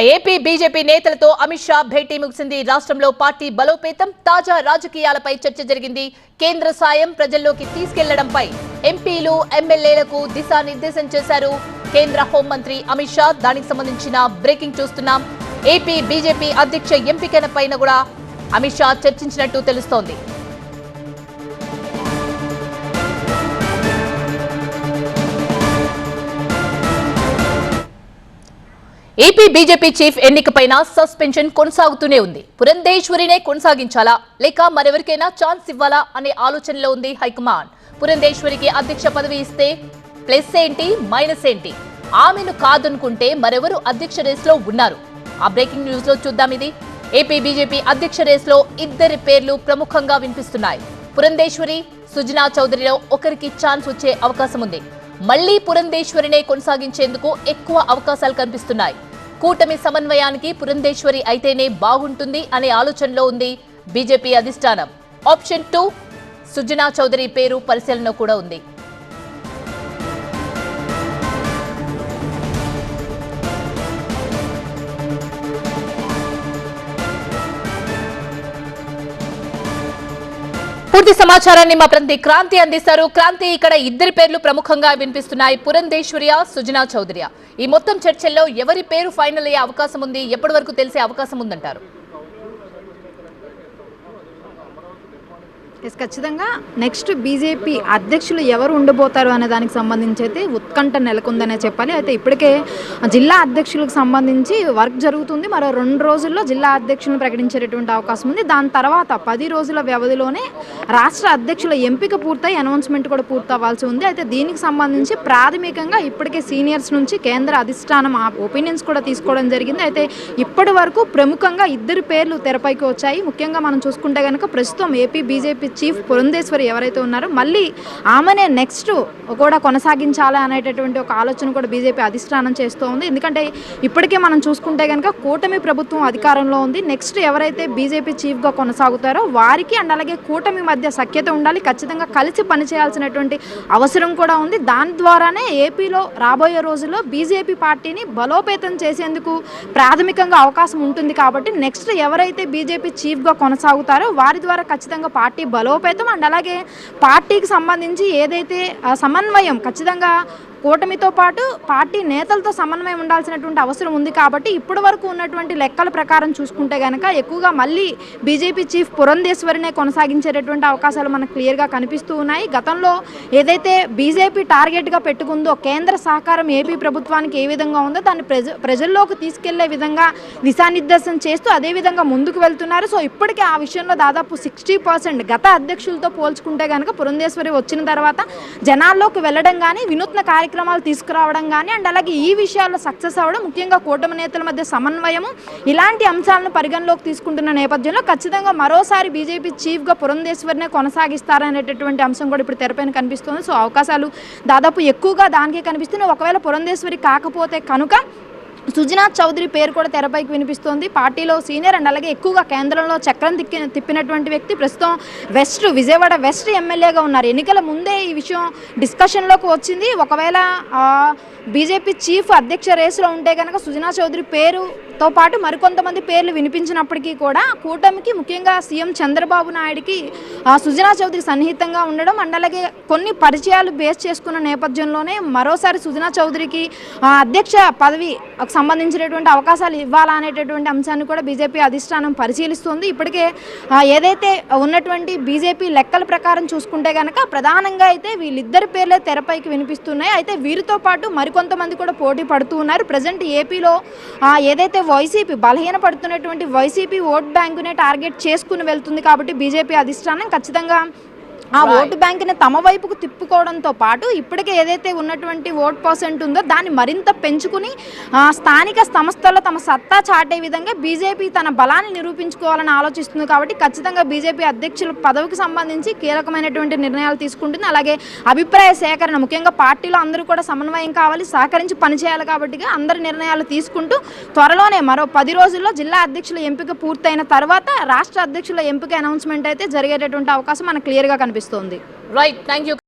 AP BJP నేతలతో అమిత్ షా భేటీ ముగిసింది. రాష్ట్రంలో పార్టీ బలోపేతం, తాజా రాజకీయాలపై చర్చ జరిగింది. కేంద్ర సాయం ప్రజల్లోకి తీసుకెళ్లడంపై ఎంపీలు, ఎమ్మెల్యేలకు దిశానిర్దేశం చేశారు కేంద్ర హోంమంత్రి అమిత్ షా. దానికి సంబంధించిన బ్రేకింగ్ చూస్తున్నాం. ఏపీ బీజేపీ అధ్యక్ష ఎంపికపైన కూడా అమిత్ షా చర్చించినట్టు తెలుస్తోంది. ఏపీ బీజేపీ చీఫ్ ఎన్నికపైన సస్పెన్షన్ కొనసాగుతూనే ఉంది. పురంధేశ్వరినే కొనసాగించాలా లేక మరెవరికైనా ఛాన్స్ ఇవ్వాలా అనే ఆలోచనలో ఉంది హైకమాండ్. పురంధేశ్వరికి అధ్యక్ష పదవి ఇస్తే ప్లస్ ఏంటి, మైనస్ ఏంటి? ఆమెను కాదనుకుంటే మరెవరు అధ్యక్ష రేస్ లో ఉన్నారు? ఆ బ్రేకింగ్ న్యూస్ లో చూద్దాం. ఇది ఏపీ బీజేపీ అధ్యక్ష రేస్ లో ఇద్దరి పేర్లు ప్రముఖంగా వినిపిస్తున్నాయి. పురంధేశ్వరి, సుజనా చౌదరిలో ఒకరికి ఛాన్స్ వచ్చే అవకాశం ఉంది. మళ్లీ పురంధేశ్వరినే కొనసాగించేందుకు ఎక్కువ అవకాశాలు కనిపిస్తున్నాయి. కూటమి సమన్వయానికి పురంధేశ్వరి అయితేనే బాగుంటుంది అనే ఆలోచనలో ఉంది బీజేపీ అధిష్టానం. ఆప్షన్ 2 సుజనా చౌదరి పేరు పరిశీలన కూడా ఉంది. పూర్తి సమాచారాన్ని మా ప్రతినిధి క్రాంతి అందిస్తారు. క్రాంతి, ఇక్కడ ఇద్దరి పేర్లు ప్రముఖంగా వినిపిస్తున్నాయి, పురంధేశ్వరియా, సుజనా చౌదరియా. ఈ మొత్తం చర్చల్లో ఎవరి పేరు ఫైనల్ అయ్యే అవకాశం ఉంది? ఎప్పటి వరకు తెలిసే అవకాశం ఉందంటారు? ఖచ్చితంగా నెక్స్ట్ బీజేపీ అధ్యక్షులు ఎవరు ఉండబోతారు అనే దానికి సంబంధించి అయితే ఉత్కంఠ నెలకొందనే చెప్పాలి. అయితే ఇప్పటికే జిల్లా అధ్యక్షులకు సంబంధించి వర్క్ జరుగుతుంది. మరో 2 రోజుల్లో జిల్లా అధ్యక్షులను ప్రకటించేటటువంటి అవకాశం ఉంది. దాని తర్వాత 10 రోజుల వ్యవధిలోనే రాష్ట్ర అధ్యక్షుల ఎంపిక పూర్తయి అనౌన్స్మెంట్ కూడా పూర్తవ్వాల్సి ఉంది. అయితే దీనికి సంబంధించి ప్రాథమికంగా ఇప్పటికే సీనియర్స్ నుంచి కేంద్ర అధిష్టానం ఒపీనియన్స్ కూడా తీసుకోవడం జరిగింది. అయితే ఇప్పటి వరకు ప్రముఖంగా ఇద్దరు పేర్లు తెరపైకి వచ్చాయి. ముఖ్యంగా మనం చూసుకుంటే కనుక ప్రస్తుతం ఏపీ బీజేపీ చీఫ్ పురంధేశ్వరి ఎవరైతే ఉన్నారో మళ్ళీ ఆమెనే నెక్స్ట్ కూడా కొనసాగించాలి అనేటటువంటి ఒక ఆలోచన కూడా బీజేపీ అధిష్టానం చేస్తూ ఉంది. ఎందుకంటే ఇప్పటికే మనం చూసుకుంటే కనుక కూటమి ప్రభుత్వం అధికారంలో ఉంది. నెక్స్ట్ ఎవరైతే బీజేపీ చీఫ్గా కొనసాగుతారో వారికి అండ్ అలాగే కూటమి మధ్య సఖ్యత ఉండాలి, ఖచ్చితంగా కలిసి పనిచేయాల్సినటువంటి అవసరం కూడా ఉంది. దాని ద్వారానే ఏపీలో రాబోయే రోజుల్లో బీజేపీ పార్టీని బలోపేతం చేసేందుకు ప్రాథమికంగా అవకాశం ఉంటుంది. కాబట్టి నెక్స్ట్ ఎవరైతే బీజేపీ చీఫ్గా కొనసాగుతారో వారి ద్వారా ఖచ్చితంగా పార్టీ బలోపేతం అండ్ అలాగే పార్టీకి సంబంధించి ఏదైతే సమన్వయం ఖచ్చితంగా కూటమితో పాటు పార్టీ నేతలతో సమన్వయం ఉండాల్సినటువంటి అవసరం ఉంది. కాబట్టి ఇప్పటి వరకు ఉన్నటువంటి లెక్కల ప్రకారం చూసుకుంటే కనుక ఎక్కువగా మళ్ళీ బీజేపీ చీఫ్ పురంధేశ్వరినే కొనసాగించేటటువంటి అవకాశాలు మనకు క్లియర్గా కనిపిస్తూ ఉన్నాయి. గతంలో ఏదైతే బీజేపీ టార్గెట్గా పెట్టుకుందో కేంద్ర సహకారం ఏపీ ప్రభుత్వానికి ఏ విధంగా ఉందో దాన్ని ప్రజల్లోకి తీసుకెళ్లే విధంగా దిశానిర్దేశం చేస్తూ అదేవిధంగా ముందుకు వెళ్తున్నారు. సో ఇప్పటికే ఆ విషయంలో దాదాపు 60% గత అధ్యక్షులతో పోల్చుకుంటే కనుక పురంధేశ్వరి వచ్చిన తర్వాత జనాల్లోకి వెళ్ళడం కానీ వినూత్న కార్యక్రమాలు తీసుకురావడం కానీ అండ్ అలాగే ఈ విషయాల్లో సక్సెస్ అవ్వడం, ముఖ్యంగా కూటమి నేతల మధ్య సమన్వయము, ఇలాంటి అంశాలను పరిగణలోకి తీసుకుంటున్న నేపథ్యంలో ఖచ్చితంగా మరోసారి బీజేపీ చీఫ్గా పురంధేశ్వరినే కొనసాగిస్తారనేటటువంటి అంశం కూడా ఇప్పుడు తెరపైన కనిపిస్తుంది. సో అవకాశాలు దాదాపు ఎక్కువగా దానికే కనిపిస్తున్నాయి. ఒకవేళ పురంధేశ్వరి కాకపోతే కనుక సుజనా చౌదరి పేరు కూడా తెరపైకి వినిపిస్తోంది. పార్టీలో సీనియర్ అండ్ అలాగే ఎక్కువగా కేంద్రంలో చక్రం తిప్పినటువంటి వ్యక్తి, ప్రస్తుతం విజయవాడ వెస్ట్ ఎమ్మెల్యేగా ఉన్నారు. ఎన్నికల ముందే ఈ విషయం డిస్కషన్లోకి వచ్చింది. ఒకవేళ బీజేపీ చీఫ్ అధ్యక్ష రేసులో ఉంటే కనుక సుజనా చౌదరి పేరుతో పాటు మరికొంతమంది పేర్లు వినిపించినప్పటికీ కూడా కూటమికి ముఖ్యంగా సీఎం చంద్రబాబు నాయుడికి సుజనా చౌదరి సన్నిహితంగా ఉండడం అండ్ అలాగే కొన్ని పరిచయాలు బేస్ చేసుకున్న నేపథ్యంలోనే మరోసారి సుజనా చౌదరికి అధ్యక్ష పదవి సంబంధించినటువంటి అవకాశాలు ఇవ్వాలా అనేటటువంటి అంశాన్ని కూడా బీజేపీ అధిష్టానం పరిశీలిస్తుంది. ఇప్పటికే ఏదైతే ఉన్నటువంటి బీజేపీ లెక్కల ప్రకారం చూసుకుంటే కనుక ప్రధానంగా అయితే వీళ్ళిద్దరి పేర్లే తెరపైకి వినిపిస్తున్నాయి. అయితే వీరితో పాటు మరికొంతమంది కూడా పోటీ పడుతూ ఉన్నారు. ప్రజెంట్ ఏపీలో ఏదైతే వైసీపీ బలహీన పడుతున్నటువంటి వైసీపీ ఓట్ బ్యాంకునే టార్గెట్ చేసుకుని వెళ్తుంది. కాబట్టి బీజేపీ అధిష్టానం ఖచ్చితంగా ఆ ఓటు బ్యాంకుని తమ వైపుకు తిప్పుకోవడంతో పాటు ఇప్పటికే ఏదైతే ఉన్నటువంటి ఓట్ పర్సెంట్ ఉందో దాన్ని మరింత పెంచుకుని స్థానిక సంస్థల్లో తమ సత్తా చాటే విధంగా బీజేపీ తన బలాన్ని నిరూపించుకోవాలని ఆలోచిస్తుంది. కాబట్టి ఖచ్చితంగా బీజేపీ అధ్యక్షుల పదవికి సంబంధించి కీలకమైనటువంటి నిర్ణయాలు తీసుకుంటుంది. అలాగే అభిప్రాయ సేకరణ, ముఖ్యంగా పార్టీలో అందరూ కూడా సమన్వయం కావాలి, సహకరించి పనిచేయాలి. కాబట్టి అందరి నిర్ణయాలు తీసుకుంటూ త్వరలోనే మరో 10 రోజుల్లో జిల్లా అధ్యక్షుల ఎంపిక పూర్తయిన తర్వాత రాష్ట్ర అధ్యక్షుల ఎంపిక అనౌన్స్మెంట్ అయితే జరిగేటటువంటి అవకాశం మనకు క్లియర్గా కనిపిస్తుంది. Right, thank you.